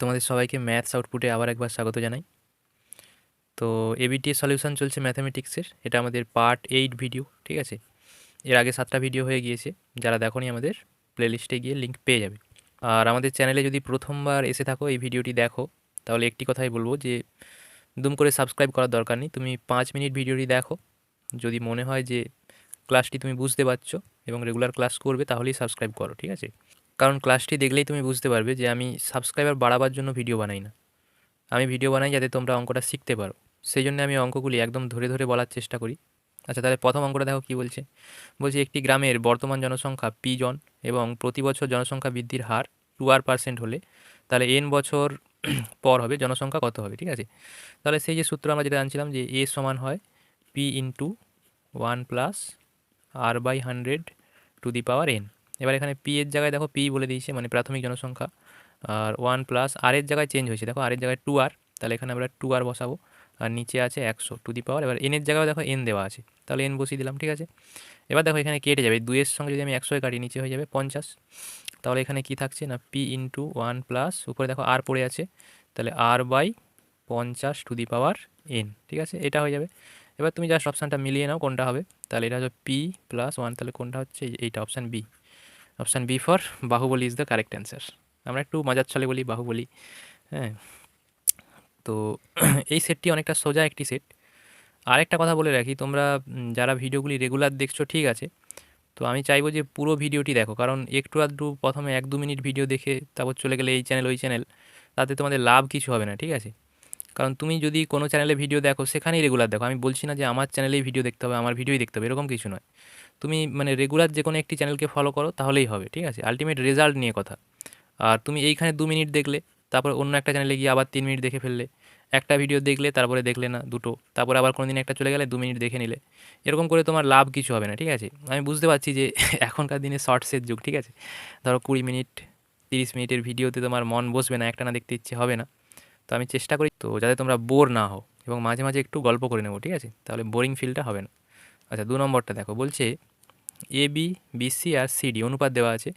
তোমাদের সবাইকে ম্যাথস আউটপুটে আবার একবার স্বাগত জানাই। তো এবিটিএ সলিউশন চলছে ম্যাথামেটিক্সের, এটা আমাদের পার্ট 8 ভিডিও, ঠিক আছে? এর আগে 7টা ভিডিও হয়ে গিয়েছে, যারা দেখোনি আমাদের প্লেলিস্টে গিয়ে লিঙ্ক পেয়ে যাবে। আর আমাদের চ্যানেলে যদি প্রথমবার এসে থাকো, এই ভিডিওটি দেখো, তাহলে একটি কথাই বলবো যে দুম করে সাবস্ক্রাইব করার দরকার নেই, তুমি 5 মিনিট ভিডিওটি দেখো। যদি মনে হয় যে ক্লাসটি তুমি বুঝতে পারছো এবং রেগুলার ক্লাস করবে, তাহলেই সাবস্ক্রাইব করো, ঠিক আছে? কারণ ক্লাসটি দেখলেই তুমি বুঝতে পারবে যে আমি সাবস্ক্রাইবার বাড়াবার জন্য ভিডিও বানাই না, আমি ভিডিও বানাই যাতে তোমরা অঙ্কটা শিখতে পারো। সেই জন্য আমি অঙ্কগুলি একদম ধরে ধরে বলার চেষ্টা করি। আচ্ছা, তাহলে প্রথম অঙ্কটা দেখো কী বলছে। বলছে একটি গ্রামের বর্তমান জনসংখ্যা পি জন এবং প্রতি বছর জনসংখ্যা বৃদ্ধির হার 2r% হলে তাহলে n বছর পর হবে জনসংখ্যা কত হবে, ঠিক আছে? তাহলে সেই যে সূত্র আমরা যেটা জানছিলাম যে এ সমান হয় P into 1 + r/100 to the power n। এবার এখানে পি এর জায়গায় দেখো পি বলে দিয়েছে, মানে প্রাথমিক জনসংখ্যা, আর 1 + আর এর জায়গায় চেঞ্জ হয়েছে, দেখো আর এর জায়গায় 2r, তাহলে এখানে আমরা 2r বসাবো। আর নিচে আছে 100 টু দি পাওয়ার, এবার এন এর জায়গায় দেখো এন দেওয়া আছে, তাহলে এন বসিয়ে দিলাম, ঠিক আছে? এবার দেখো এখানে কেটে যাবে, 2 এর সঙ্গে যদি আমি 100 কাটি নিচে হয়ে যাবে 50। তাহলে এখানে কি থাকছে না, পি ইন্টু 1 + উপরে দেখো আর পড়ে আছে, তাহলে r/50 to the power n, ঠিক আছে? এটা হয়ে যাবে। এবার তুমি জাস্ট অপশানটা মিলিয়ে নাও কোনটা হবে। তাহলে এটা হচ্ছে p+1, তাহলে কোনটা হচ্ছে এইটা, option B. Option B for Baahubali is the correct answer. আমরা একটু মজার ছলে বলি বাহুবলী, হ্যাঁ। তো এই সেটটি অনেকটা সোজা একটি সেট। আরেকটা কথা বলে রাখি, তোমরা যারা ভিডিওগুলি রেগুলার দেখছো, ঠিক আছে, তো আমি চাইবো যে পুরো ভিডিওটি দেখো, কারণ একটু আধটু প্রথমে 1-2 মিনিট ভিডিও দেখে তারপর চলে গেলে এই চ্যানেল ওই চ্যানেল, তাতে তোমাদের লাভ কিছু হবে না, ঠিক আছে? কারণ তুমি যদি কোনো চ্যানেলে ভিডিও দেখো, সেখানেই রেগুলার দেখো। আমি বলছি না যে আমার চ্যানেলেই ভিডিও দেখতে হবে, আমার ভিডিওই দেখতে হবে, এরকম কিছু নয়। তুমি মানে রেগুলার যে কোনো একটি চ্যানেলকে ফলো করো, তাহলেই হবে, ঠিক আছে? আলটিমেট রেজাল্ট নিয়ে কথা। আর তুমি এইখানে 2 মিনিট দেখলে, তারপর অন্য একটা চ্যানেলে গিয়ে আবার 3 মিনিট দেখে ফেললে, একটা ভিডিও দেখলে তারপরে দেখলে না দুটো, তারপরে আবার কোনো দিন একটা চলে গেলে 2 মিনিট দেখে নিলে, এরকম করে তোমার লাভ কিছু হবে না, ঠিক আছে? আমি বুঝতে পারছি যে এখনকার দিনে শর্টসের যুগ, ঠিক আছে? ধরো 20 মিনিট 30 মিনিটের ভিডিওতে তোমার মন বসবে না, একটা না দেখতে ইচ্ছে হবে না। তো আমি চেষ্টা করি তো যাতে তোমরা বোর না হও, এবং মাঝে মাঝে একটু গল্প করে নেবো, ঠিক আছে? তাহলে বোরিং ফিলটা হবে না। আচ্ছা, 2 নম্বরটা দেখো, বলছে A B, BC R CD অনুপাত দেওয়া আছে,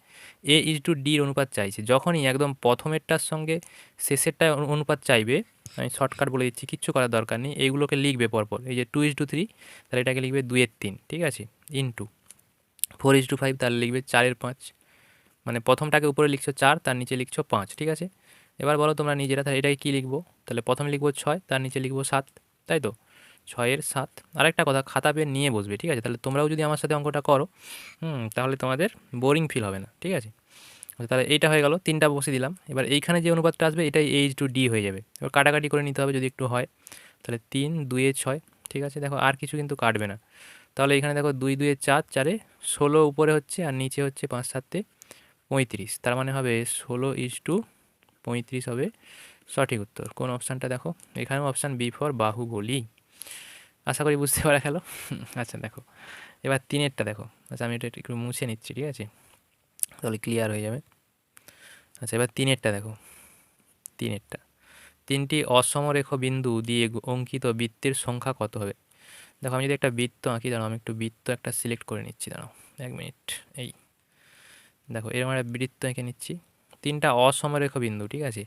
a/d অনুপাত চাইছে। যখনই একদম প্রথমেরটার সঙ্গে শেষেরটা অনুপাত চাইবে, আমি শর্টকাট বলে দিচ্ছি, কিচ্ছু করার দরকার নেই, এইগুলোকে লিখবে পরপর, এই যে 2:3, তাহলে এটাকে লিখবে 2/3, ঠিক আছে? ইন্টু 4:5, তাহলে লিখবে 4/5। মানে প্রথমটাকে উপরে লিখছো 4, তার নিচে লিখছো 5, ঠিক আছে? এবার বলো তোমরা নিজেরা, তাহলে এটাকে কী লিখবো? তাহলে প্রথমে লিখবো 6, তার নিচে লিখবো 7, তাই তো? 6/7। আরেকটা কথা, খাতা পেন নিয়ে বসবে, ঠিক আছে? তাহলে তোমরাও যদি আমার সাথে অঙ্কটা করো, তাহলে তোমাদের বোরিং ফিল হবে না, ঠিক আছে? আচ্ছা, তাহলে এইটা হয়ে গেল, 3টা বসিয়ে দিলাম। এবার এইখানে যে অনুপাতটা আসবে, এটাই h/d হয়ে যাবে। এবার কাটাকাটি করে নিতে হবে যদি একটু হয়। তাহলে 3 2 6, ঠিক আছে? দেখো আর কিছু কিন্তু কাটবে না। তাহলে এখানে দেখো 2 2 4, 4 16 উপরে হচ্ছে, আর নিচে হচ্ছে 5 7 35, তার মানে হবে 16:35 হবে সঠিক উত্তর। কোন অপশানটা দেখো? এখানেও অপশান বি ফর বাহুবলী। আশা করি বুঝতে পারা গেল। আচ্ছা দেখো, এবার 3-এরটা দেখো। আচ্ছা, আমি এটা একটু মুছে নিচ্ছি, ঠিক আছে? তাহলে ক্লিয়ার হয়ে যাবে। আচ্ছা, এবার 3-এরটা দেখো। 3-এরটা, 3টি অসমরেখ বিন্দু দিয়ে অঙ্কিত বৃত্তের সংখ্যা কত হবে? দেখো, আমি যদি একটা বৃত্ত আঁকি, দাঁড়াও আমি একটু বৃত্ত একটা সিলেক্ট করে নিচ্ছি, দাঁড়াও 1 মিনিট। এই দেখো, এরকম একটা বৃত্ত এঁকে নিচ্ছি। 3টা অসমরেখ বিন্দু, ঠিক আছে?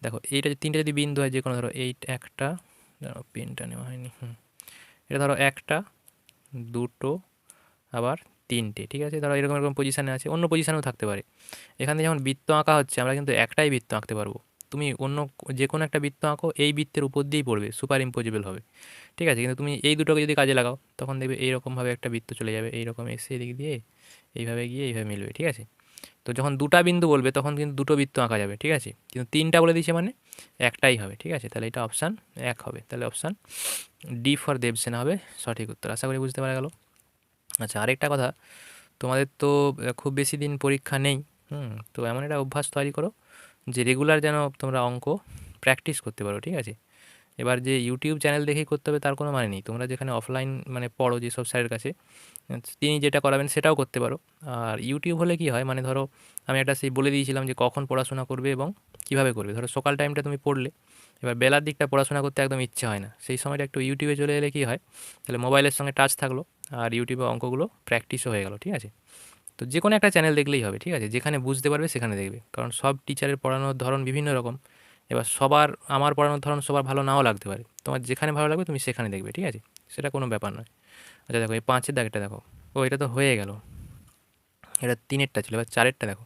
দেখো এইটা 3টে যদি বিন্দু হয়, যে কোনো ধরো এই একটা, দাঁড়াও পেনটা নেওয়া হয়নি, এটা ধরো একটা, দুটো, আবার 3টে, ঠিক আছে? ধরো এরকম এরকম পজিশানে আছে, অন্য পজিশানেও থাকতে পারে। এখান থেকে যখন বৃত্ত আঁকা হচ্ছে, আমরা কিন্তু একটাই বৃত্ত আঁকতে পারবো। তুমি অন্য যে কোনো একটা বৃত্ত আঁকো, এই বৃত্তের উপর দিয়েই পড়বে, সুপার ইম্পোজিবল হবে, ঠিক আছে? কিন্তু তুমি এই দুটোকে যদি কাজে লাগাও, তখন দেখবে এইরকমভাবে একটা বৃত্ত চলে যাবে, এইরকম এসে এদিক দিয়ে এইভাবে গিয়ে এইভাবে মিলবে, ঠিক আছে? তো যখন দুটা বিন্দু বলবে, তখন কিন্তু দুটো বৃত্ত আঁকা যাবে, ঠিক আছে? কিন্তু 3টা বলে দিয়েছে মানে একটাই হবে, ঠিক আছে? তাহলে এটা অপশান 1 হবে। তাহলে অপশান ডি ফর দেবসেনা হবে সঠিক উত্তর। আশা করি বুঝতে পারা গেল। আচ্ছা, আরেকটা কথা, তোমাদের তো খুব বেশি দিন পরীক্ষা নেই। তো এমন একটা অভ্যাস তৈরি করো যে রেগুলার যেন তোমরা অঙ্ক প্র্যাকটিস করতে পারো, ঠিক আছে? এবার যে ইউটিউব চ্যানেল দেখেই করতে হবে তার কোনো মানে নেই। তোমরা যেখানে অফলাইন মানে পড়ো যেসব স্যারের কাছে, তিনি যেটা করাবেন সেটাও করতে পারো। আর ইউটিউব হলে কি হয়, মানে ধরো আমি একটা সেই বলে দিয়েছিলাম যে কখন পড়াশোনা করবে এবং কীভাবে করবে। ধরো সকাল টাইমটা তুমি পড়লে, এবার বেলার দিকটা পড়াশোনা করতে একদম ইচ্ছে হয় না, সেই সময়টা একটু ইউটিউবে চলে এলে কী হয়, তাহলে মোবাইলের সঙ্গে টাচ থাকলো, আর ইউটিউবে অঙ্কগুলো প্র্যাকটিসও হয়ে গেল, ঠিক আছে? তো যে কোনো একটা চ্যানেল দেখলেই হবে, ঠিক আছে? যেখানে বুঝতে পারবে সেখানে দেখবে, কারণ সব টিচারের পড়ানোর ধরন বিভিন্ন রকম। এবার সবার আমার পড়ানোর ধরন সবার ভালো নাও লাগতে পারে, তোমার যেখানে ভালো লাগবে তুমি সেখানে দেখবে, ঠিক আছে? সেটা কোনো ব্যাপার নয়। আচ্ছা দেখো, এই 5-এর দাগেরটা দেখো। ও, এটা তো হয়ে গেল, এটা 3-এরটা ছিল। এবার 4-এরটা দেখো।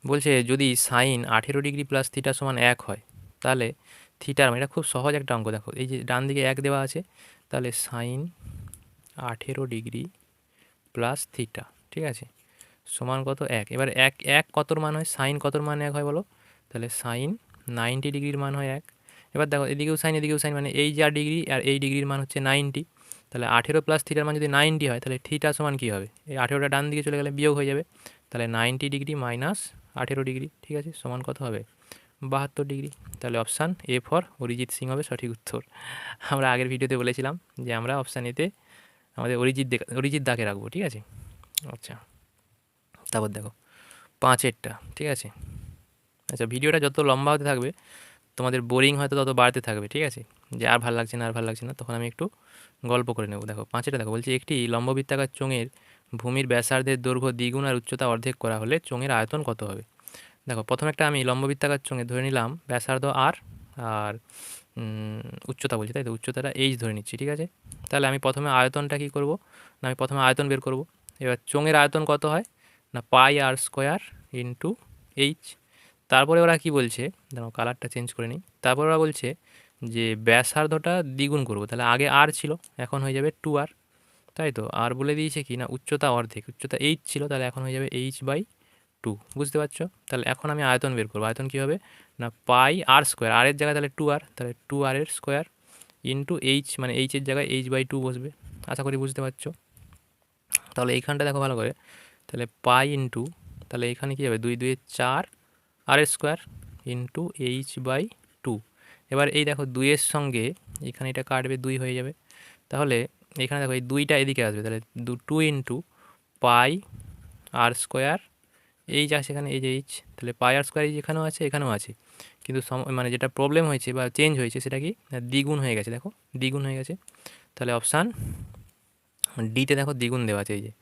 বলছে যদি সাইন 18 ডিগ্রি প্লাস থিটা সমান 1 হয়, তাহলে থিটার মানে, এটা খুব সহজ একটা অঙ্ক। দেখো এই যে ডান দিকে 1 দেওয়া আছে, তাহলে সাইন 18 ডিগ্রি প্লাস থিটা, ঠিক আছে, সমান কত? 1। এবার এক এক কতর মান হয়? সাইন কতর মান 1 হয় বলো? তাহলে সাইন 90 ডিগ্রির মান হয় 1। এবার দেখো এদিকেও সাইন এদিকেও সাইন, মানে এই যা ডিগ্রি আর এই ডিগ্রির মান হচ্ছে 90। তাহলে 18 প্লাস থিটার মান যদি 90 হয়, তাহলে থিটা সমান কী হবে? এই 18টা ডান দিকে চলে গেলে বিয়োগ হয়ে যাবে, তাহলে 90 ডিগ্রি মাইনাস 18 ডিগ্রি, ঠিক আছে, সমান কত হবে? 72 ডিগ্রি। তাহলে option A for Arijit Singh হবে সঠিক উত্তর। আমরা আগের ভিডিওতে বলেছিলাম যে আমরা অপশান এতে আমাদের অরিজিৎ দাকে রাখবো, ঠিক আছে? আচ্ছা, তারপর দেখো 5-এরটা, ঠিক আছে? আচ্ছা, ভিডিওটা যত লম্বা হতে থাকবে তোমাদের বোরিং হয়তো তত বাড়তে থাকবে, ঠিক আছে? যে আর ভালো লাগছে না, আর ভালো লাগছে না, তখন আমি একটু গল্প করে নেব। দেখো 5-এটা দেখো, বলছি একটি লম্ববৃত্তাকার চোঙের ভূমির ব্যাসার্ধের দৈর্ঘ্য দ্বিগুণ আর উচ্চতা অর্ধেক করা হলে চোঙের আয়তন কত হবে? দেখো প্রথমে একটা আমি লম্ববৃত্তাকার চোঙে ধরে নিলাম ব্যাসার্ধ আর, আর উচ্চতা বলছি, তাই তো, উচ্চতাটা এইচ ধরে নিচ্ছি, ঠিক আছে? তাহলে আমি প্রথমে আয়তনটা কী করব? না, আমি প্রথমে আয়তন বের করব। এবার চোঙের আয়তন কত হয়? না, পাই আর স্কোয়ার ইন্টু এইচ। তারপরে ওরা কি বলছে, দেখো কালারটা চেঞ্জ করে নিই। তারপরে ওরা বলছে যে ব্যাসার্ধটা দ্বিগুণ করব, তাহলে আগে আর ছিল, এখন হয়ে যাবে 2r, তাই তো? আর বলে দিয়েছে কি না, উচ্চতা অর্ধেক, উচ্চতা এইচ ছিল, তাহলে এখন হয়ে যাবে h/2, বুঝতে পারছো? তাহলে এখন আমি আয়তন বের করবো। আয়তন কী হবে? না, পাই আর স্কোয়ার, আর এর জায়গায় তাহলে 2r, তাহলে 2r এর স্কোয়ার ইন্টু এইচ, মানে এইচের জায়গায় h/2 বসবে। আশা করি বুঝতে পারছো। তাহলে এইখানটা দেখো ভালো করে, তাহলে পাই ইন্টু, তাহলে এখানে কী হবে, 2 2 4 আর স্কোয়ার ইন্টু h/2। এবার এই দেখো 2-এর সঙ্গে এখানে এটা কাটবে, 2 হয়ে যাবে। তাহলে এখানে দেখো এই 2টা এদিকে আসবে, তাহলে 2 ইন্টু পাই আর স্কোয়ার, এইচ আছে এখানে, এই যে এইচ, তাহলে পাই আর স্কোয়ার এইচ এখানেও আছে এখানেও আছে, কিন্তু মানে যেটা প্রবলেম হয়েছে বা চেঞ্জ হয়েছে সেটা কি, দ্বিগুণ হয়ে গেছে। দেখো দ্বিগুণ হয়ে গেছে, তাহলে অপশান ডিতে দেখো দ্বিগুণ দেওয়া আছে, এই যে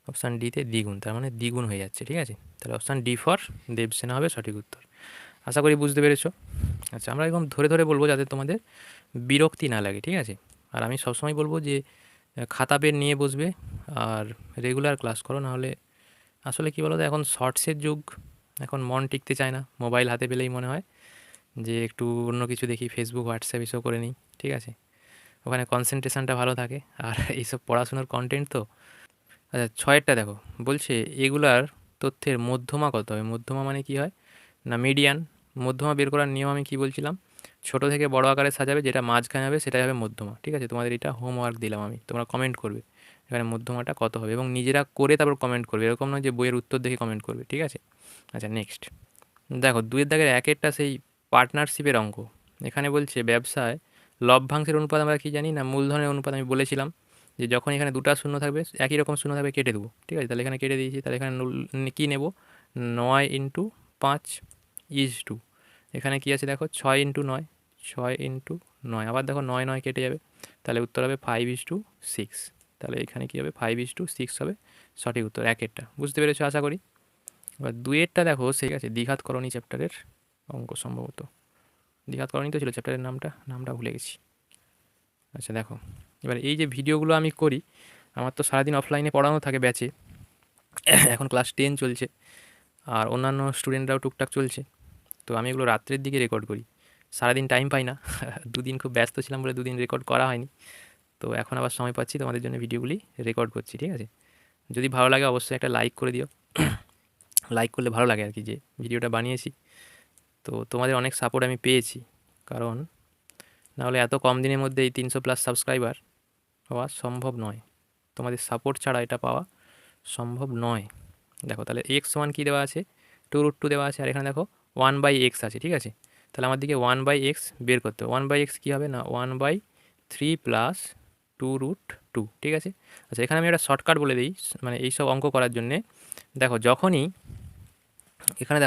অপশান ডিতে দ্বিগুণ, তার মানে দ্বিগুণ হয়ে যাচ্ছে, ঠিক আছে? তাহলে অপশান ডি ফর দেবসেনা হবে সঠিক উত্তর। আশা করি বুঝতে পেরেছো। আচ্ছা, আমরা এরকম ধরে ধরে বলবো যাতে তোমাদের বিরক্তি না লাগে, ঠিক আছে? আর আমি সবসময় বলবো যে খাতা পেন নিয়ে বসবে আর রেগুলার ক্লাস করো, নাহলে আসলে কী বলো তো, এখন শর্টসের যুগ, এখন মন টিকতে চায় না, মোবাইল হাতে পেলেই মনে হয় যে একটু অন্য কিছু দেখি, ফেসবুক হোয়াটসঅ্যাপ এসব করে নিই, ঠিক আছে? ওখানে কনসেন্ট্রেশনটা ভালো থাকে, আর এইসব পড়াশোনার কন্টেন্ট তো। আচ্ছা 6-এরটা দেখো, বলছে এগুলার তথ্যের মধ্যমা কত হবে? মধ্যমা মানে কি হয়? না, মিডিয়ান। মধ্যমা বের করার নিয়ম আমি কি বলছিলাম? ছোট থেকে বড় আকারে সাজাবে, যেটা মাঝখানে হবে সেটাই হবে মধ্যমা, ঠিক আছে? তোমাদের এটা হোমওয়ার্ক দিলাম আমি, তোমরা কমেন্ট করবে এখানে মধ্যমাটা কত হবে, এবং নিজেরা করে তারপর কমেন্ট করবে, এরকম নয় যে বইয়ের উত্তর দেখে কমেন্ট করবে, ঠিক আছে? আচ্ছা নেক্সট দেখো 2-এর দাগের 1-এরটা সেই পার্টনারশিপের অঙ্ক। এখানে বলছে ব্যবসায় লভ্যাংশের অনুপাত আমরা কি জানি? না, মূলধনের অনুপাত আমি বলেছিলাম যে যখন এখানে দুটো শূন্য থাকবে, একই রকম শূন্য থাকবে, কেটে দেবো, ঠিক আছে? তাহলে এখানে কেটে দিয়েছি, তাহলে এখানে কী নেব? 9 × 5 = 2। এখানে কি আছে দেখো, 6 × 9, 6 × 9, আবার দেখো 9 9 কেটে যাবে, তাহলে উত্তর হবে 5:6। তাহলে এখানে কী হবে, 5:6 হবে সঠিক উত্তর 1-এরটা। বুঝতে পেরেছো আশা করি। এবার 2-এরটা দেখো, সেই আছে দ্বিঘাতকরণী চ্যাপ্টারের অঙ্ক, সম্ভবত দ্বিঘাতকরণী তো ছিল চ্যাপ্টারের নামটা ভুলে গেছি। আচ্ছা দেখো, এবার এই যে ভিডিওগুলো আমি করি, আমার তো সারাদিন অফলাইনে পড়ানো থাকে ব্যাচে, এখন ক্লাস 10 চলছে, আর অন্যান্য স্টুডেন্টরাও টুকটাক চলছে, তো আমি এগুলো রাত্রের দিকে রেকর্ড করি, সারাদিন টাইম পাই না। দুদিন খুব ব্যস্ত ছিলাম বলে দুদিন রেকর্ড করা হয়নি, তো এখন আবার সময় পাচ্ছি, তোমাদের জন্য ভিডিওগুলি রেকর্ড করছি, ঠিক আছে? যদি ভালো লাগে অবশ্যই একটা লাইক করে দিও। লাইক করলে ভালো লাগে আর কি, যে ভিডিওটা বানিয়েছি, তো তোমাদের অনেক সাপোর্ট আমি পেয়েছি, কারণ নাহলে এত কম দিনের মধ্যে এই 300+ সাবস্ক্রাইবার হওয়া সম্ভব নয়, তোমাদের সাপোর্ট ছাড়া এটা পাওয়া সম্ভব নয়। দেখো তাহলে এক্স সমান কী দেওয়া আছে, 2√2 দেওয়া আছে, আর এখানে দেখো 1/x আছে, ঠিক আছে? তাহলে আমার দিকে 1/x বের করতে হবে। 1/x কী হবে? না, 1/3 + 2√2, ঠিক আছে? আচ্ছা, এখানে আমি একটা শর্টকাট বলে দিই, মানে এইসব অঙ্ক করার জন্যে। দেখো যখনই এখানে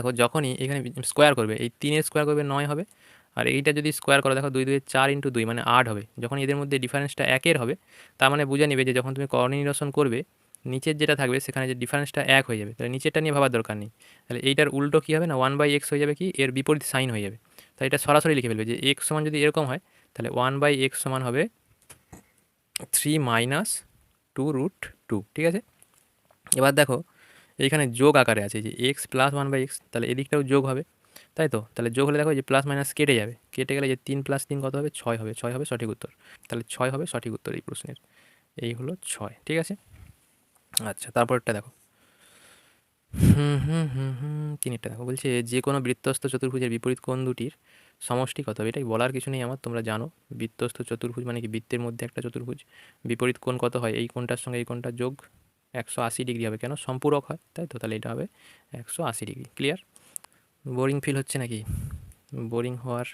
স্কোয়ার করবে, এই 3-এর স্কোয়ার করবে 9 হবে, আর এইটা যদি স্কোয়ার করো, দেখো 2 2 4 × 2 মানে 8 হবে। যখন এদের মধ্যে ডিফারেন্সটা 1-এর হবে, তার মানে বুঝে নেবে যে যখন তুমি করণী নিরসন করবে, নিচের যেটা থাকবে সেখানে যে ডিফারেন্সটা 1 হয়ে যাবে, তাহলে নিচেরটা নিয়ে ভাবার দরকার নেই। তাহলে এইটার উল্টো কী হবে না 1/x হয়ে যাবে কি এর বিপরীত সাইন হয়ে যাবে। তাই এটা সরাসরি লিখে ফেলবে যে x সমান যদি এরকম হয় তাহলে 1/x সমান হবে 3 মাইনাস 2√2, ঠিক আছে। এবার দেখো এইখানে যোগ আকারে আছে যে x প্লাস 1/x, তাহলে এদিকটাও যোগ হবে, তাই তো। তাহলে যোগ হলে দেখো যে প্লাস মাইনাস কেটে যাবে, কেটে গেলে যে 3 + 3 কত হবে 6 হবে, 6 হবে সঠিক উত্তর। তাহলে 6 হবে সঠিক উত্তর এই প্রশ্নের, এই হলো 6, ঠিক আছে। আচ্ছা তারপরটা দেখো, তিনেরটা দেখো, বলছে যে কোনো বৃত্তস্থ চতুর্ভুজের বিপরীত কোণ দুটির সমষ্টি কত হবে। এটাই বলার কিছু নেই আমার, তোমরা জানো বৃত্তস্থ চতুর্ভুজ মানে কি বৃত্তের মধ্যে একটা চতুর্ভুজ, বিপরীত কোণ কত হয়, এই কোণটার সঙ্গে এই কোণটা যোগ 180 ডিগ্রি হবে, কেন সম্পূরক হয়, তাই তো। তাহলে এটা হবে 180 ডিগ্রি। ক্লিয়ার? বোরিং ফিল হচ্ছে নাকি? বোরিং হওয়ার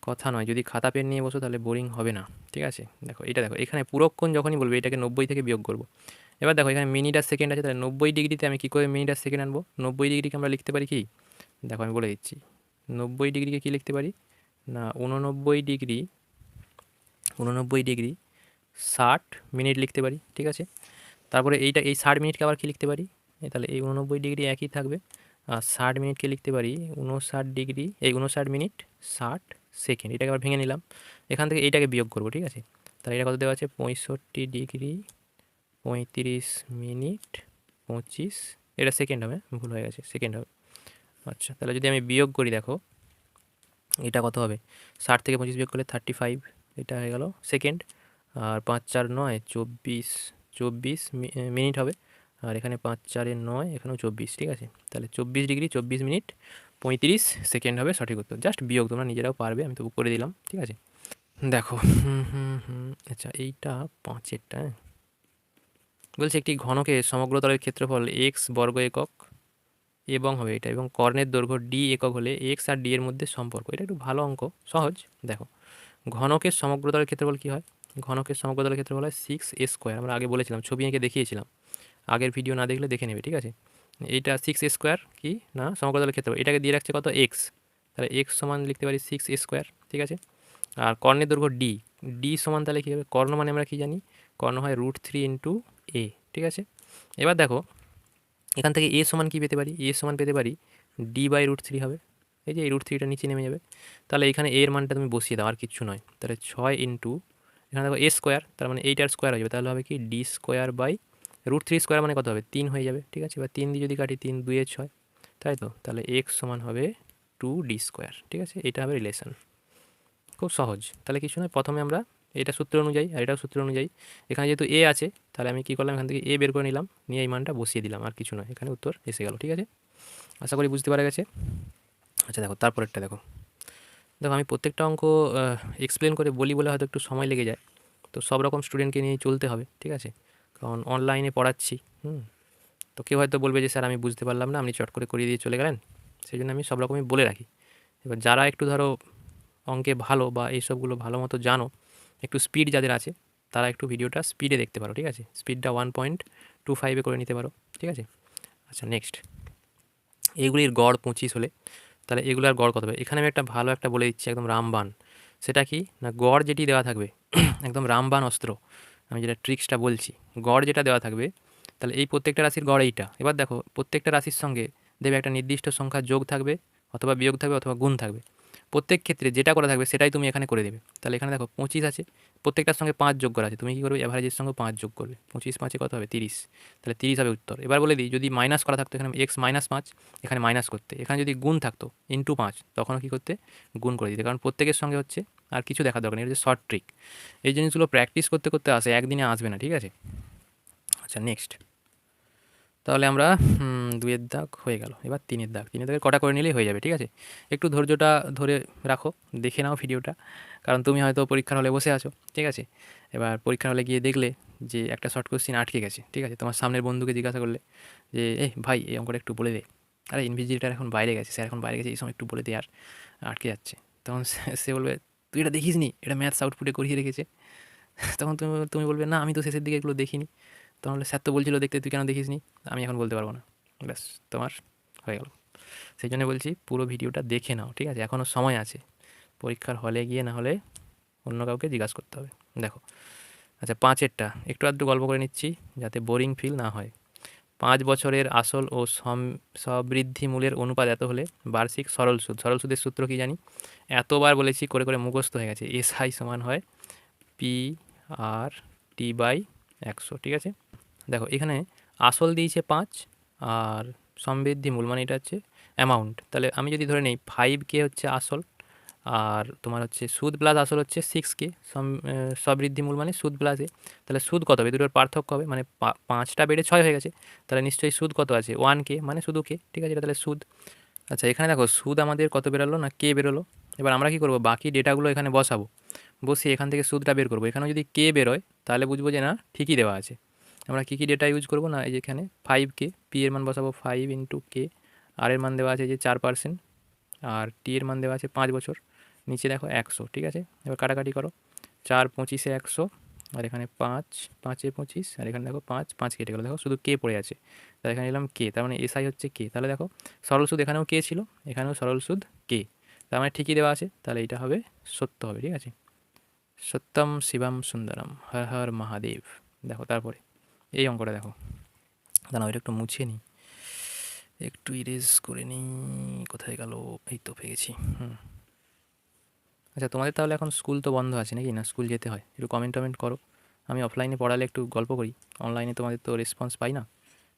কথা নয়, যদি খাতা পেন নিয়ে বসো তাহলে বোরিং হবে না, ঠিক আছে। দেখো এটা দেখো, এখানে পূরক কোণ যখনই বলবে এটাকে 90 থেকে বিয়োগ করবো। এবার দেখো এখানে মিনিট আর সেকেন্ড আছে, তাহলে 90 ডিগ্রিতে আমি কী করে মিনিট আর সেকেন্ড আনবো, 90 ডিগ্রিকে আমরা লিখতে পারি কি, দেখো আমি বলে দিচ্ছি, 90 ডিগ্রিকে কী লিখতে পারি না 89 ডিগ্রি 60 মিনিট লিখতে পারি, ঠিক আছে। তারপরে এইটা এই 60 মিনিটকে আবার কী লিখতে পারি, তাহলে এই 89 ডিগ্রি একই থাকবে, আর 60 মিনিটকে লিখতে পারি 59 ডিগ্রি, এই 59 মিনিট 60 সেকেন্ড। এটাকে আবার ভেঙে নিলাম, এখান থেকে এইটাকে বিয়োগ করবো, ঠিক আছে। তাহলে এটা কত দেওয়া আছে 65 ডিগ্রি 35 মিনিট 25, এটা সেকেন্ড হবে, ভুল হয়ে গেছে, সেকেন্ড হবে। আচ্ছা তাহলে যদি আমি বিয়োগ করি দেখো এটা কত হবে, 60 থেকে 25 বিয়োগ করলে 35, এটা হয়ে গেল সেকেন্ড। আর 5 4 9 24 মিনিট হবে, আর এখানে 5 4 9 এখানেও 24, ঠিক আছে। তাহলে 24 ডিগ্রি 24 মিনিট 35 সেকেন্ড হবে সঠিক উত্তর। জাস্ট বিয়োগ তোমরা নিজেরাও পারবে, আমি তবু করে দিলাম, ঠিক আছে। দেখো আচ্ছা এইটা 5এরটা, বলছে একটি ঘনকের সমগ্রতলের ক্ষেত্রফল এক্স বর্গ একক এবং হবে এটা, এবং কর্ণের দৈর্ঘ্য ডি একক হলে এক্স আর ডি এর মধ্যে সম্পর্ক। এটা একটু ভালো অঙ্ক, সহজ। দেখো ঘনকের সমগ্রতলের ক্ষেত্রফল কী হয়, ঘনকের সমগ্রতলের ক্ষেত্রফল হয় 6a², আমরা আগে বলেছিলাম, ছবি এঁকে দেখিয়েছিলাম, আগের ভিডিও না দেখলে দেখে নেবে, ঠিক আছে। এইটা 6a² কি না সমগ্রতলের ক্ষেত্রফল, এটাকে দিয়ে রাখছে কত এক্স, তাহলে এক্স সমান লিখতে পারি 6a², ঠিক আছে। আর কর্ণের দৈর্ঘ্য ডি, ডি সমান তাহলে কী হবে, কর্ণ মানে আমরা কী জানি, কর্ণ হয় √3 × a, ঠিক আছে। এবার দেখো এখান থেকে এ সমান কী পেতে পারি, এ সমান পেতে পারি d/√3 হবে, এই যে এই √3টা নিচে নেমে যাবে। তাহলে এখানে এর মানটা তুমি বসিয়ে দাও, আর কিচ্ছু নয়। তাহলে 6 ইন্টু এখানে দেখো a², তার মানে এইটার স্কোয়ার হয়ে যাবে, তাহলে হবে কি d²/√3² মানে কত হবে 3 হয়ে যাবে, ঠিক আছে। এবার 3 দিয়ে যদি কাটি 3 2 6, তাই তো। তাহলে এক্স সমান হবে 2d², ঠিক আছে। এটা হবে রিলেশন, খুব সহজ। তাহলে কিছু নয়, প্রথমে আমরা এটা সূত্র অনুযায়ী আর এটাও সূত্র অনুযায়ী, এখানে যেহেতু এ আছে তাহলে আমি কী করলাম, এখান থেকে এ বের করে নিলাম, নিয়ে এই মানটা বসিয়ে দিলাম, আর কিছু নয়, এখানে উত্তর এসে গেল, ঠিক আছে। আশা করি বুঝতে পারা গেছে। আচ্ছা দেখো তারপরেরটা দেখো, দেখো আমি প্রত্যেকটা অঙ্ক এক্সপ্লেন করে বলি বলে হয়তো একটু সময় লেগে যায়, তো সব রকম স্টুডেন্টকে নিয়ে চলতে হবে, ঠিক আছে, কারণ অনলাইনে পড়াচ্ছি। তো কেউ হয়তো বলবে যে স্যার আমি বুঝতে পারলাম না, আপনি চট করে করিয়ে দিয়ে চলে গেলেন, সেই জন্য আমি সব রকমই বলে রাখি। এবার যারা একটু ধরো অঙ্কে ভালো বা এইসবগুলো ভালো মতো জানো, একটু স্পিড যাদের আছে, তারা একটু ভিডিওটা স্পিডে দেখতে পারো, ঠিক আছে। স্পিডটা 1.25 করে নিতে পারো, ঠিক আছে। আচ্ছা নেক্সট, এইগুলির গড় 25 হলে তাহলে এগুলার গড় কত হবে। এখানে আমি একটা ভালো একটা বলে দিচ্ছি, একদম রামবান। সেটা কি না, গড় যেটি দেওয়া থাকবে একদম রামবান অস্ত্র, আমি যেটা ট্রিক্সটা বলছি, গড় যেটা দেওয়া থাকবে, তাহলে এই প্রত্যেকটা রাশির গড় এইটা। এবার দেখো প্রত্যেকটা রাশির সঙ্গে দেবে একটা নির্দিষ্ট সংখ্যা যোগ থাকবে, অথবা বিয়োগ থাকবে, অথবা গুণ থাকবে। প্রত্যেক ক্ষেত্রে যেটা করা থাকবে সেটাই তুমি এখানে করে দেবে। তাহলে এখানে দেখো 25 আছে, প্রত্যেকটার সঙ্গে 5 যোগ করা আছে, তুমি কী করবে অ্যাভারেজের সঙ্গে 5 যোগ করবে, 25 5 কত হবে 30, তাহলে 30 হবে উত্তর। এবার বলে দিই যদি মাইনাস করা থাকতো, এখানে x-5 এখানে মাইনাস করতে, এখানে যদি গুণ থাকতো ইন্টু 5 তখনও কী করতে গুণ করে দিতে, কারণ প্রত্যেকের সঙ্গে হচ্ছে, আর কিছু দেখা দরকার নেই, এটা হচ্ছে শর্ট ট্রিক। এই জিনিসগুলো প্র্যাকটিস করতে করতে আসে, একদিনে আসবে না, ঠিক আছে। আচ্ছা নেক্সট, তাহলে আমরা 2-এর দাগ হয়ে গেল, এবার 3-এর দাগ, 3-এর দাগের কটা করে নিলেই হয়ে যাবে, ঠিক আছে। একটু ধৈর্যটা ধরে রাখো, দেখে নাও ভিডিওটা, কারণ তুমি হয়তো পরীক্ষার হলে বসে আছো, ঠিক আছে। এবার পরীক্ষার হলে গিয়ে দেখলে যে একটা শর্ট কোশ্চিন আটকে গেছে, ঠিক আছে। তোমার সামনের বন্ধুকে জিজ্ঞাসা করলে যে ভাই এই অঙ্কটা একটু বলে দে, আরে ইনভিজিলেটার এখন বাইরে গেছে, স্যার এখন বাইরে গেছে, এই সময় একটু বলে দে, আর আটকে যাচ্ছে। তখন সে বলবে তুই এটা দেখিস নি, এটা ম্যাথস আউটপুটে করিয়ে রেখেছে। তখন তুমি তুমি বলবে না আমি তো শেষের দিকে এগুলো দেখিনি, তাহলে স্যার তো বলছিল দেখতে, তুই কেন দেখিস নি, আমি এখন বলতে পারবো না, ব্যাস তোমার হয়ে গেল। সেই জন্য বলছি পুরো ভিডিওটা দেখে নাও, ঠিক আছে, এখনও সময় আছে। পরীক্ষার হলে গিয়ে না হলে অন্য কাউকে জিজ্ঞাসা করতে হবে। দেখো আচ্ছা 5-এরটা একটু আধটু গল্প করে নিচ্ছি যাতে বোরিং ফিল না হয়। 5 বছরের আসল ও সবৃদ্ধি মূলের অনুপাত এত হলে বার্ষিক সরল সুদ, সরল সুদের সূত্র কি জানি, এতবার বলেছি করে করে মুখস্থ হয়ে গেছে, এসআই সমান হয় পি আর টি বাই 100, ঠিক আছে। দেখো এখানে আসল দিয়েছে 5 আর সমৃদ্ধি মূল মানে এটা হচ্ছে অ্যামাউন্ট, তাহলে আমি যদি ধরে নিই 5K হচ্ছে আসল আর তোমার হচ্ছে সুদ প্লাস আসল হচ্ছে 6K, সবৃদ্ধি মূল মানে সুদ প্লাসে, তাহলে সুদ কত হবে, দুটোর পার্থক্য হবে, মানে 5টা বেড়ে 6 হয়ে গেছে, তাহলে নিশ্চয়ই সুদ কত আছে 1K, মানে শুধু কে, ঠিক আছে, এটা তাহলে সুদ। আচ্ছা এখানে দেখো সুদ আমাদের কত বেরোলো না কে বেরোলো, এবার আমরা কি করব বাকি ডেটাগুলো এখানে বসাবো, বসিয়ে এখান থেকে সুদটা বের করবো, এখানেও যদি কে বেরোয় তাহলে বুঝবো যে না ঠিকই দেওয়া আছে। আমরা কী কী ডেটা ইউজ করবো না, এই যে এখানে 5K, পি এর মান বসাবো 5 ইন্টু কে, আর এর মান দেওয়া আছে যে 4%, আর টি এর মান দেওয়া আছে 5 বছর, নিচে দেখো 100, ঠিক আছে। এবার কাটাকাটি করো, 4 25-এ 100, আর এখানে 5 5-এ 25, আর এখানে দেখো 5 5 কেটে গেলো, দেখো শুধু কে পড়ে আছে, তাহলে এখানে এলাম কে, তার মানে এসআই হচ্ছে কে, তাহলে দেখো সরল সুদ এখানেও কে ছিল, এখানেও সরল সুদ কে, তার মানে ঠিকই দেওয়া আছে, তাহলে এটা হবে সত্য হবে, ঠিক আছে। সত্যম শিবম সুন্দরম হর হর মহাদেব। দেখো তারপরে এই অঙ্কটা দেখো, দাঁড়াও এটা একটু মুছে নিই, একটু ইরেজ করে নিই, কোথায় গেল, এই তো পেয়ে গেছি। আচ্ছা তোমাদের তাহলে এখন স্কুল তো বন্ধ আছে নাকি, না স্কুল যেতে হয়, একটু কমেন্ট টমেন্ট করো, আমি অফলাইনে পড়ালে একটু গল্প করি, অনলাইনে তোমাদের তো রেসপন্স পাই না,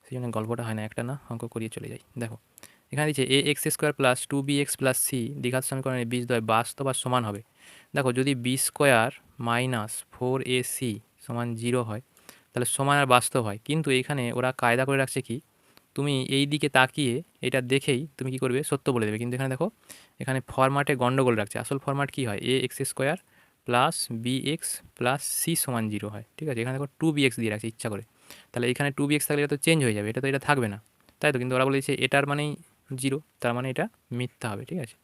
সেই জন্য গল্পটা হয় না, একটা না অঙ্ক করিয়ে চলে যাই। দেখো এখানে দিচ্ছে a x square plus 2bx plus c দ্বিঘাত সমীকরণের বীজদ্বয় বাস্তব আর সমান হবে। দেখো যদি বি স্কোয়ার মাইনাস 4ac সমান 0 হয় তাহলে সমান আর বাস্তব হয়, কিন্তু এখানে ওরা কায়দা করে রাখছে কি, তুমি এই দিকে তাকিয়ে এটা দেখেই তুমি কি করবে সত্য বলে দেবে, কিন্তু এখানে দেখো এখানে ফরম্যাটে গন্ডগোল রাখছে, আসল ফরম্যাট কি হয় a x square plus b x plus c সমান 0 হয়, ঠিক আছে, এখানে দেখো 2bx দিয়ে রাখছে ইচ্ছা করে, তাহলে এখানে 2bx থাকলে এটা তো চেঞ্জ হয়ে যাবে, এটা তো এটা থাকবে না, তাই তো, কিন্তু ওরা বলেছে এটার মানেই 0, তার মানে এটা মিথ্যা হবে, ঠিক আছে,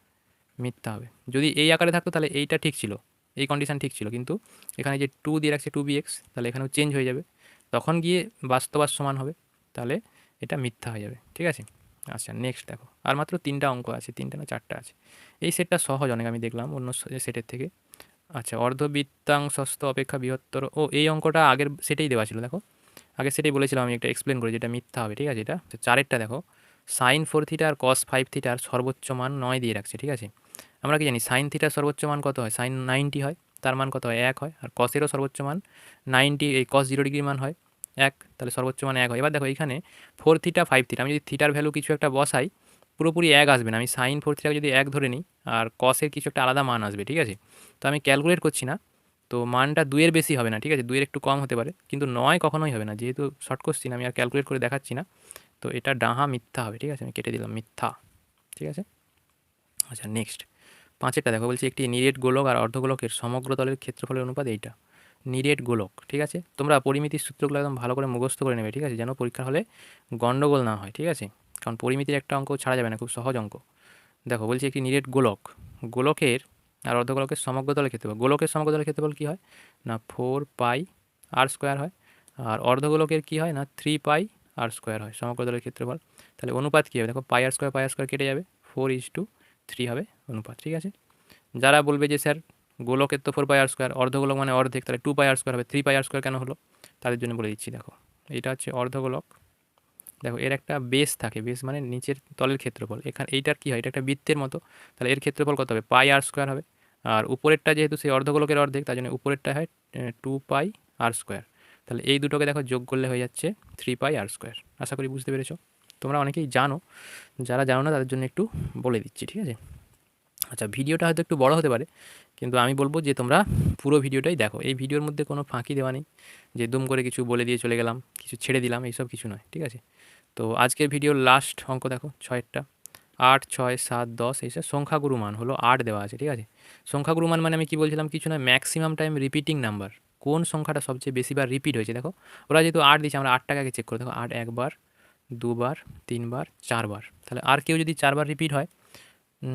মিথ্যা হবে। যদি এই আকারে থাকতো তাহলে এইটা ঠিক ছিল, এই কন্ডিশন ঠিক ছিল, কিন্তু এখানে যে 2 দিয়ে রাখছে 2bx, তাহলে এখানেও চেঞ্জ হয়ে যাবে, তখন গিয়ে বাস্তব আর সমান হবে, তাহলে এটা মিথ্যা হয়ে যাবে, ঠিক আছে। আচ্ছা নেক্সট দেখো, আর মাত্র 3টা অঙ্ক আছে, 3টা না 4টা আছে, এই সেটটা সহজ অনেক আমি দেখলাম অন্য সেটের থেকে। আচ্ছা অর্ধবৃত্তাংশস্থ অপেক্ষা বৃহত্তর, ও এই অঙ্কটা আগের সেটেই দেওয়া ছিল, দেখো আগের সেটেই বলেছিলাম আমি, একটা এক্সপ্লেন করে যেটা মিথ্যা হবে, ঠিক আছে, এটা 4এরটা দেখো সাইন 4θ আর কস 5θ সর্বোচ্চ মান 9 দিয়ে রাখছে, ঠিক আছে। আমরা কি জানি সাইন থিটার সর্বোচ্চ মান কত হয়, সাইন 90 হয়, তার মান কত হয় 1 হয়, আর কসেরও সর্বোচ্চ মান 90, এই কস 0 ডিগ্রি মান হয় 1, তাহলে সর্বোচ্চ মান 1 হয়। এবার দেখো এখানে 4θ 5θ আমি যদি থিটার ভ্যালু কিছু একটা বসাই পুরোপুরি 1 আসবে না, আমি সাইন 4θ যদি 1 ধরে নিই আর কসের কিছু একটা আলাদা মান আসবে, ঠিক আছে। তো আমি ক্যালকুলেট করছি না, তো মানটা 2-এর বেশি হবে না, ঠিক আছে, 2-এর একটু কম হতে পারে, কিন্তু 9 কখনোই হবে না, যেহেতু শর্ট কোশ্চিন আমি আর ক্যালকুলেট করে দেখাচ্ছি না, তো এটা ডাহা মিথ্যা হবে, ঠিক আছে, আমি কেটে দিলাম মিথ্যা, ঠিক আছে। আচ্ছা নেক্সট 5এরটা দেখো, বলছি একটি নিরেট গোলক আর অর্ধগোলকের সমগ্র তলের ক্ষেত্রফলের অনুপাত এইটা, নিরেট গোলক, ঠিক আছে, তোমরা পরিমিতির সূত্রগুলো একদম ভালো করে মুখস্থ করে নেবে, ঠিক আছে, যেন পরীক্ষার হলে গন্ডগোল না হয়, ঠিক আছে, কারণ পরিমিতির একটা অঙ্ক ছাড়া যাবে না, খুব সহজ অঙ্ক। দেখো বলছি একটি নিরেট গোলক, গোলকের আর অর্ধগোলকের সমগ্র তলের ক্ষেত্রফল, গোলকের সমগ্র তলের ক্ষেত্রফল কী হয় না 4πr² হয়, আর অর্ধগোলকের কী হয় না 3πr² হয় সমগ্র তলের ক্ষেত্রফল, তাহলে অনুপাত কী হবে দেখো πr² কেটে যাবে, 4:3 হবে অনুপাত, ঠিক আছে। যারা বলবে যে স্যার গোলকের তো 4πr², অর্ধগোলক মানে অর্ধেক, তাহলে 2πr² হবে, 3πr² কেন হলো, তাদের জন্য বলে দিচ্ছি। দেখো এটা হচ্ছে অর্ধগোলক, দেখো এর একটা বেস থাকে, বেস মানে নিচের তলের ক্ষেত্রফল, এখানে এইটার কী হয়, এটা একটা বৃত্তের মতো, তাহলে এর ক্ষেত্রফল কত হবে πr² হবে, আর উপরেরটা যেহেতু সেই অর্ধগোলকের অর্ধেক তার জন্য উপরেরটা হয় 2πr², তাহলে এই দুটোকে দেখো যোগ করলে হয়ে যাচ্ছে 3πr²। আশা করি বুঝতে পেরেছো, তোমরা অনেকেই জানো, যারা জানো না তাদের জন্য একটু বলে দিচ্ছি, ঠিক আছে। আচ্ছা ভিডিওটা হয়তো একটু বড় হতে পারে, কিন্তু আমি বলবো যে তোমরা পুরো ভিডিওটাই দেখো, এই ভিডিওর মধ্যে কোনো ফাঁকি দেওয়া নেই, যে দুম করে কিছু বলে দিয়ে চলে গেলাম, কিছু ছেড়ে দিলাম, এইসব কিছু নয়, ঠিক আছে। তো আজকের ভিডিওর লাস্ট অঙ্ক দেখো 6এরটা, 8 6 7 10 এইসব সংখ্যাগুরু মান হলো 8 দেওয়া আছে, ঠিক আছে। সংখ্যাগুরু মান মানে আমি কি বলছিলাম, কিছু না, ম্যাক্সিমাম টাইম রিপিটিং নাম্বার, কোন সংখ্যাটা সবচেয়ে বেশিবার রিপিট হয়েছে, দেখো ওরা যেহেতু 8 দিচ্ছে আমরা 8টাকে আগে চেক করে দেখো, 8 একবার, দুবার, তিনবার, চারবার, তাহলে আর কেউ যদি 4বার রিপিট হয়,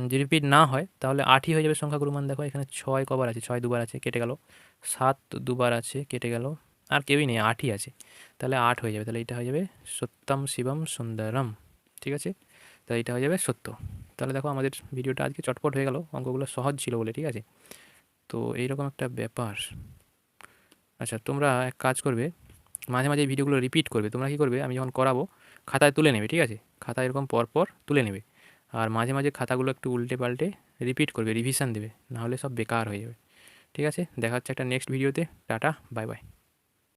যদি রিপিট না হয় তাহলে 8ই হয়ে যাবে সংখ্যাগুরু মান। দেখো এখানে 6 কবার আছে, 6 দুবার আছে কেটে গেল, 7 দুবার আছে কেটে গেল, আর কেউই নেই 8ই আছে, তাহলে 8 হয়ে যাবে, তাহলে এটা হয়ে যাবে সত্যম শিবম সুন্দরম, ঠিক আছে, তাহলে এটা হয়ে যাবে সত্য। তাহলে দেখো আমাদের ভিডিওটা আজকে চটপট হয়ে গেল, অঙ্কগুলো সহজ ছিল বলে, ঠিক আছে। তো এইরকম একটা ব্যাপার। আচ্ছা, তোমরা এক কাজ করবে, মাঝে মাঝে এই ভিডিওগুলো রিপিট করবে। তোমরা কী করবে, আমি যখন করাবো খাতায় তুলে নেবে, ঠিক আছে? খাতায় এরকম পরপর তুলে নেবে, আর মাঝে মাঝে খাতাগুলো একটু উল্টে পাল্টে রিপিট করবে, রিভিশন দেবে, নাহলে সব বেকার হয়ে যাবে। ঠিক আছে, দেখা হচ্ছে একটা নেক্সট ভিডিওতে। Tata, bye bye.